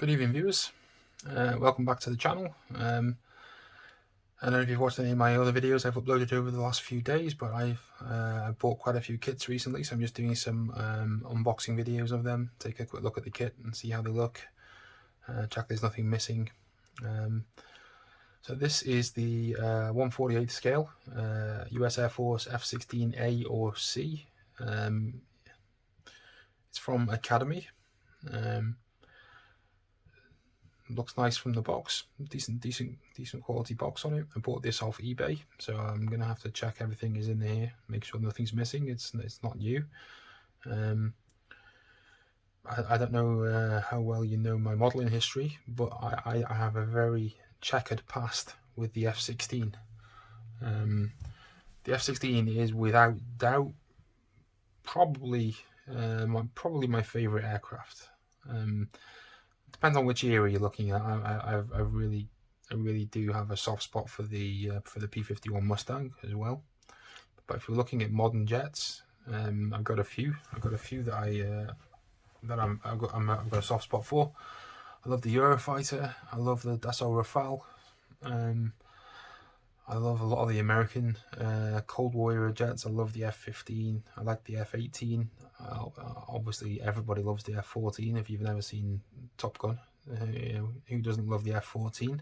Good evening, viewers. Welcome back to the channel. I don't know if you've watched any of my other videos I've uploaded over the last few days, but I bought quite a few kits recently, so I'm just doing some unboxing videos of them, take a quick look at the kit and see how they look, check there's nothing missing. So this is the 1/48 scale, US Air Force F16A or C. It's from Academy. Looks nice from the box, decent quality box on it. I bought this off eBay, so I'm gonna have to check everything is in there, make sure nothing's missing. It's not new. I don't know how well you know my modeling history, but I have a very checkered past with the F16. The F16 is without doubt probably my favorite aircraft. Depends on which era you're looking at. I really do have a soft spot for the P-51 Mustang as well. But if you're looking at modern jets, I've got a few that I've got a soft spot for. I love the Eurofighter. I love the Dassault Rafale. I love a lot of the American Cold War era jets. I love the F-15. I like the F-18. Obviously, everybody loves the F-14. If you've never seen Top Gun, who doesn't love the F-14?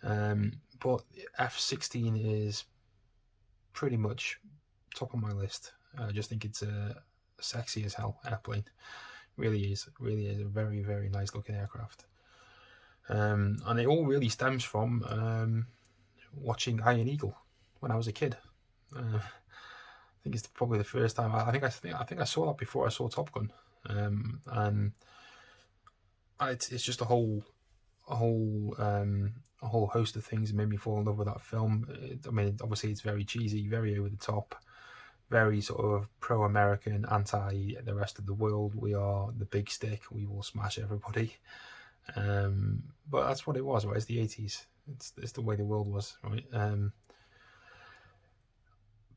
But F-16 is pretty much top of my list. I just think it's a sexy as hell airplane. Really is a very, very nice looking aircraft. And it all really stems from watching Iron Eagle when I was a kid. I think it's probably the first time. I think I saw that before I saw Top Gun, and it's just a whole host of things that made me fall in love with that film. I mean, obviously it's very cheesy, very over the top, very sort of pro-American, anti the rest of the world. We are the big stick. We will smash everybody. But that's what it was, right? It's the 80s. It's the way the world was, right?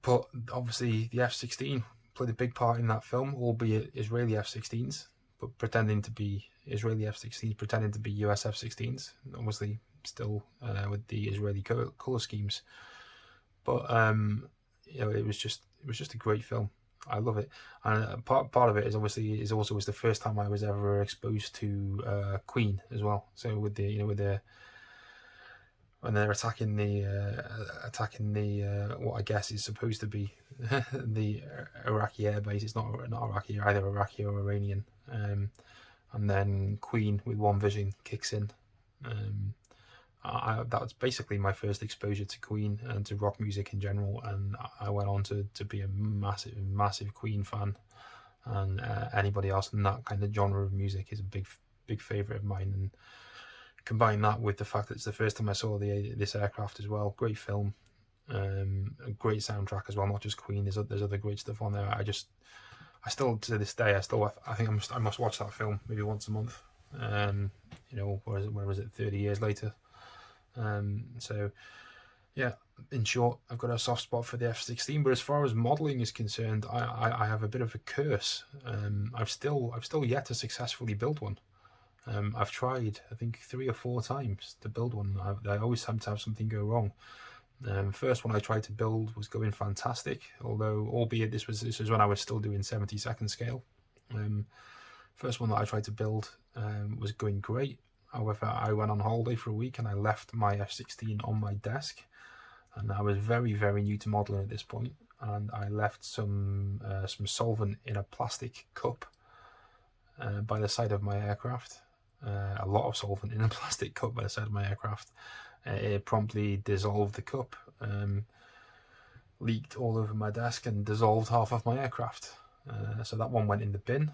But obviously the F-16 played a big part in that film, albeit Israeli F-16s, but pretending to be Israeli F-16s, pretending to be US F-16s. Obviously, still with the Israeli color schemes. But it was just a great film. I love it, and part of it is obviously was the first time I was ever exposed to Queen as well. So with the when they're attacking the what I guess is supposed to be the Iraqi airbase. It's not Iraqi, either Iraqi or Iranian. And then Queen with One Vision kicks in. That was basically my first exposure to Queen and to rock music in general, and I went on to be a massive Queen fan. And anybody else in that kind of genre of music is a big favorite of mine. And combine that with the fact that it's the first time I saw this aircraft as well. Great film, a great soundtrack as well. Not just Queen. There's other great stuff on there. I still to this day I think I must watch that film maybe once a month. Where was it? 30 years later. So yeah. In short, I've got a soft spot for the F-16. But as far as modelling is concerned, I have a bit of a curse. I've still yet to successfully build one. I've tried, I think, 3 or 4 times to build one. I always seem to have something go wrong. First one I tried to build was going fantastic, albeit this was when I was still doing 70-second scale. First one that I tried to build was going great. However, I went on holiday for a week and I left my F-16 on my desk, and I was very, very new to modelling at this point. And I left some solvent in a plastic cup by the side of my aircraft. A lot of solvent in a plastic cup by the side of my aircraft. It promptly dissolved the cup, leaked all over my desk and dissolved half of my aircraft. So that one went in the bin.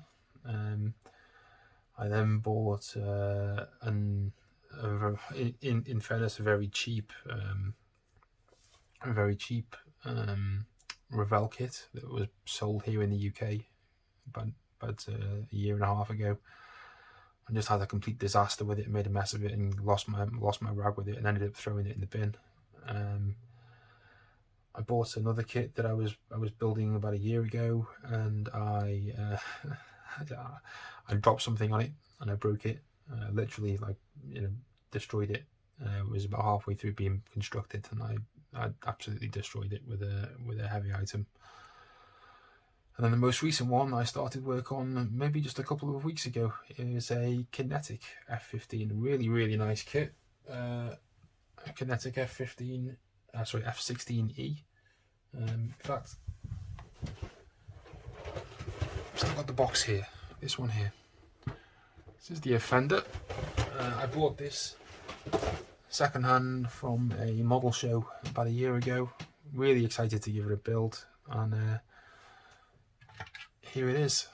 I then bought in fairness, a very cheap Revell kit that was sold here in the UK about a year and a half ago. I just had a complete disaster with it, made a mess of it, and lost my rag with it, and ended up throwing it in the bin. I bought another kit that I was building about a year ago, and I dropped something on it and I broke it. literally, like, destroyed it. It was about halfway through being constructed, and I absolutely destroyed it with a heavy item. And then the most recent one I started work on maybe just a couple of weeks ago is a Kinetic F15, really, really nice kit. A Kinetic F15, sorry, F16E. In fact, I've still got the box here, this one here. This is the offender. I bought this secondhand from a model show about a year ago. Really excited to give it a build, and here it is.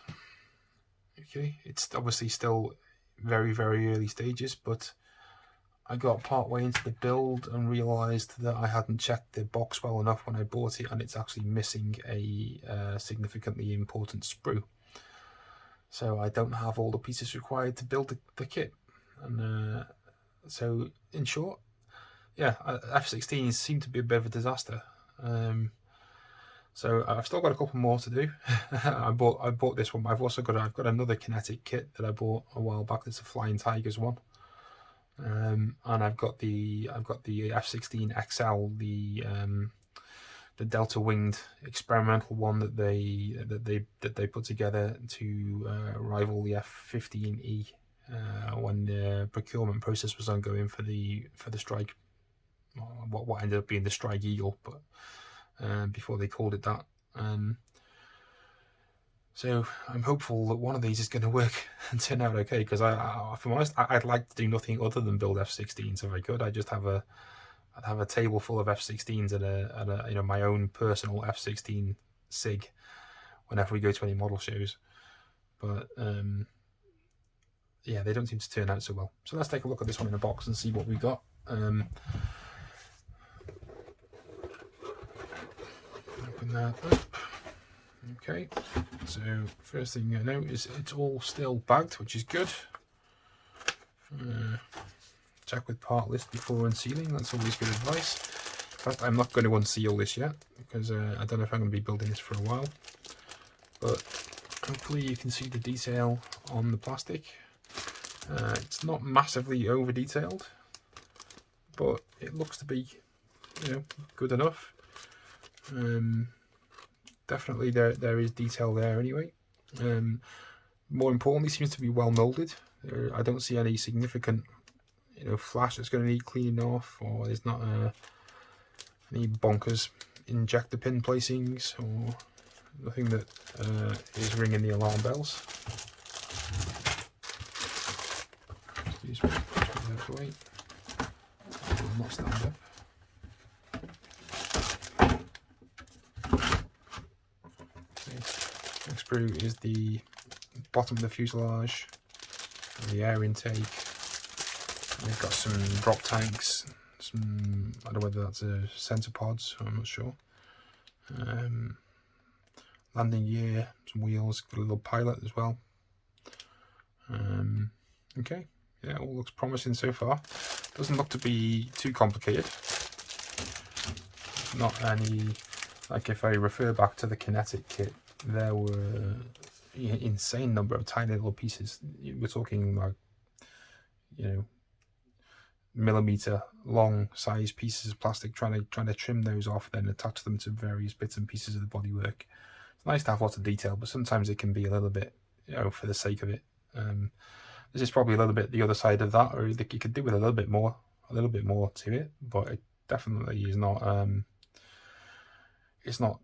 Okay, it's obviously still very, very early stages, but I got part way into the build and realised that I hadn't checked the box well enough when I bought it, and it's actually missing a significantly important sprue. So I don't have all the pieces required to build the kit. And so in short, yeah, F16s seem to be a bit of a disaster. So I've still got a couple more to do. I bought this one. I've got another Kinetic kit that I bought a while back. It's a Flying Tigers one. And I've got the F16 XL, the Delta winged experimental one that they put together to rival the F15E when the procurement process was ongoing for the strike, what ended up being the Strike Eagle, but before they called it that. So I'm hopeful that one of these is going to work and turn out okay, because if I'm honest, I'd like to do nothing other than build F16s if I could. I'd have a table full of F16s at a my own personal F16 SIG whenever we go to any model shows. But yeah, they don't seem to turn out so well. So let's take a look at this one in a box and see what we got. Open that up. Okay, so first thing I know is it's all still bagged, which is good. Check with part list before unsealing, that's always good advice. In fact, I'm not going to unseal this yet, because I don't know if I'm going to be building this for a while. But hopefully you can see the detail on the plastic. It's not massively over detailed, but it looks to be, good enough. Definitely there is detail there anyway. More importantly, seems to be well molded. I don't see any significant flash that's going to need cleaning off, or there's not any bonkers injector pin placings, or nothing that is ringing the alarm bells. Excuse me, push that away. I will not stand up. Next sprue is the bottom of the fuselage, and the air intake. They've got some drop tanks, some, I don't know whether that's a sensor pods, I'm not sure. Landing gear, some wheels, got a little pilot as well. Okay, yeah, all looks promising so far. Doesn't look to be too complicated. Not any, like if I refer back to the Kinetic kit, there were an insane number of tiny little pieces. We're talking like, millimeter long size pieces of plastic, trying to trim those off, then attach them to various bits and pieces of the bodywork. It's nice to have lots of detail, but sometimes it can be a little bit, for the sake of it. This is probably a little bit the other side of that, or you could do with a little bit more to it, but it definitely is not. It's not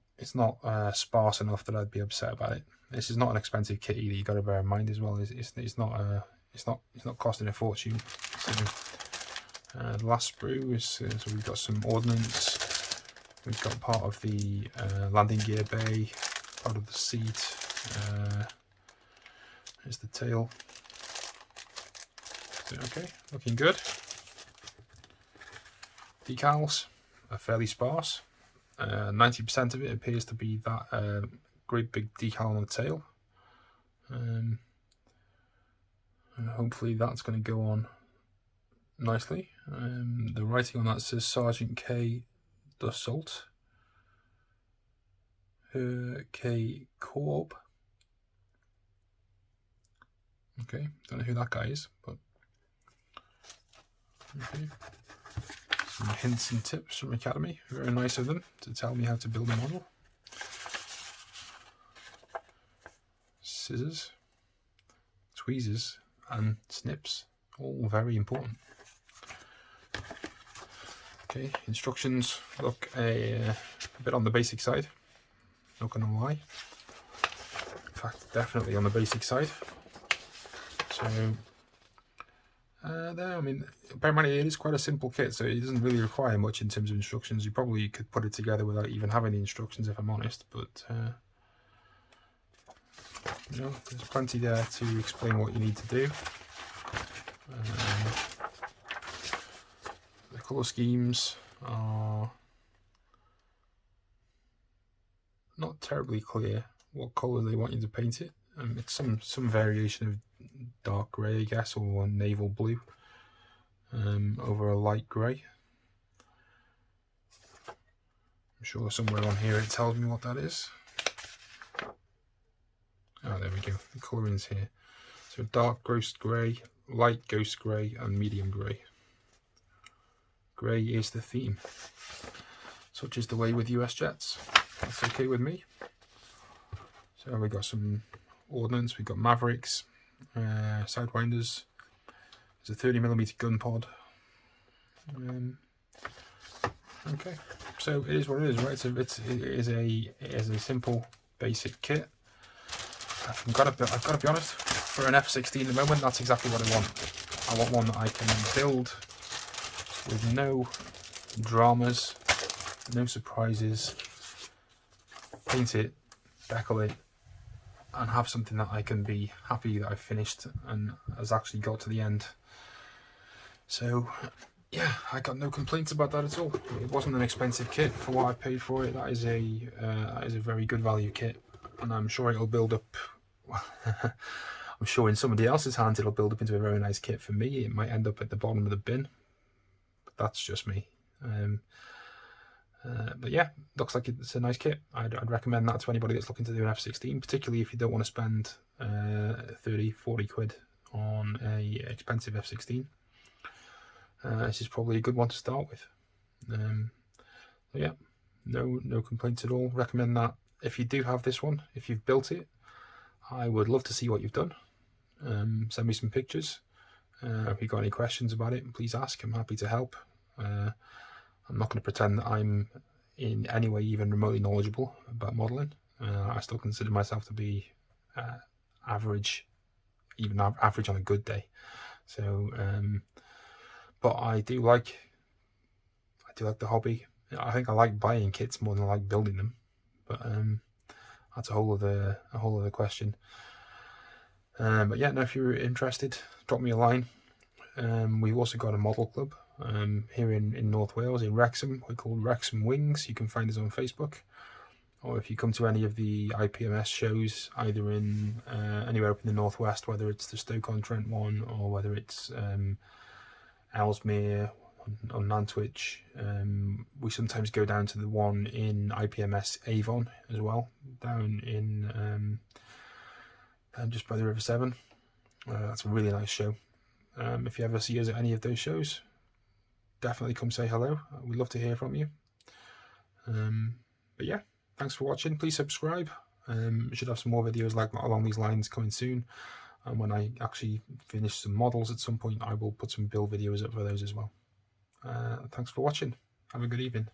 sparse enough that I'd be upset about it. This is not an expensive kit either. You got to bear in mind as well. It's not costing a fortune. So, the last sprue is so we've got some ordnance. We've got part of the landing gear bay, part of the seat. There's the tail. So, okay, looking good. Decals are fairly sparse. 90% of it appears to be that great big decal on the tail. And hopefully that's going to go on nicely. The writing on that says Sergeant K. Dassault. K. Korb. Okay, don't know who that guy is, but Okay. Some hints and tips from Academy. Very nice of them to tell me how to build a model. Scissors, tweezers, and snips. All very important. Okay, instructions look a bit on the basic side. Not gonna lie. In fact, definitely on the basic side. So there, I mean, apparently it is quite a simple kit, so it doesn't really require much in terms of instructions. You probably could put it together without even having the instructions, if I'm honest, but you know, there's plenty there to explain what you need to do. The colour schemes are not terribly clear what colour they want you to paint it. It's some variation of dark grey, I guess, or naval blue over a light grey. I'm sure somewhere on here it tells me what that is. Oh, there we go. The colourings here. So dark ghost grey, light ghost grey, and medium grey. Grey is the theme. Such is the way with US jets. That's okay with me. So we got some ordnance. We've got Mavericks, Sidewinders. There's a 30mm gun pod. Okay, so it is what it is, right? So it is a simple, basic kit. I've got to be honest. For an F16 at the moment, that's exactly what I want. I want one that I can build with no dramas, no surprises. Paint it, decal it, and have something that I can be happy that I've finished and has actually got to the end. So yeah, I got no complaints about that at all. It wasn't an expensive kit for what I paid for it. That is a very good value kit, and I'm sure it'll build up. I'm sure in somebody else's hands it'll build up into a very nice kit. For me, it might end up at the bottom of the bin, but that's just me. But yeah, looks like it's a nice kit. I'd recommend that to anybody that's looking to do an F16, particularly if you don't want to spend 30-40 quid on a expensive F16. This is probably a good one to start with. Yeah, no complaints at all. Recommend that. If you do have this one, if you've built it, I would love to see what you've done. Send me some pictures. If you've got any questions about it, please ask. I'm happy to help. I'm not going to pretend that I'm in any way even remotely knowledgeable about modelling. I still consider myself to be average, even average on a good day. So, but I do like the hobby. I think I like buying kits more than I like building them. But that's a whole other question. But yeah, no, if you're interested, drop me a line. We've also got a model club here in North Wales, in Wrexham. We're called Wrexham Wings. You can find us on Facebook, or if you come to any of the IPMS shows, either in anywhere up in the northwest, whether it's the Stoke-on-Trent one or whether it's Ellesmere or Nantwich. We sometimes go down to the one in IPMS Avon as well, down in just by the River Severn. That's a really nice show. If you ever see us at any of those shows, definitely come say hello. We'd love to hear from you. But yeah, thanks for watching. Please subscribe. We should have some more videos like along these lines coming soon. And when I actually finish some models at some point, I will put some build videos up for those as well. Thanks for watching. Have a good evening.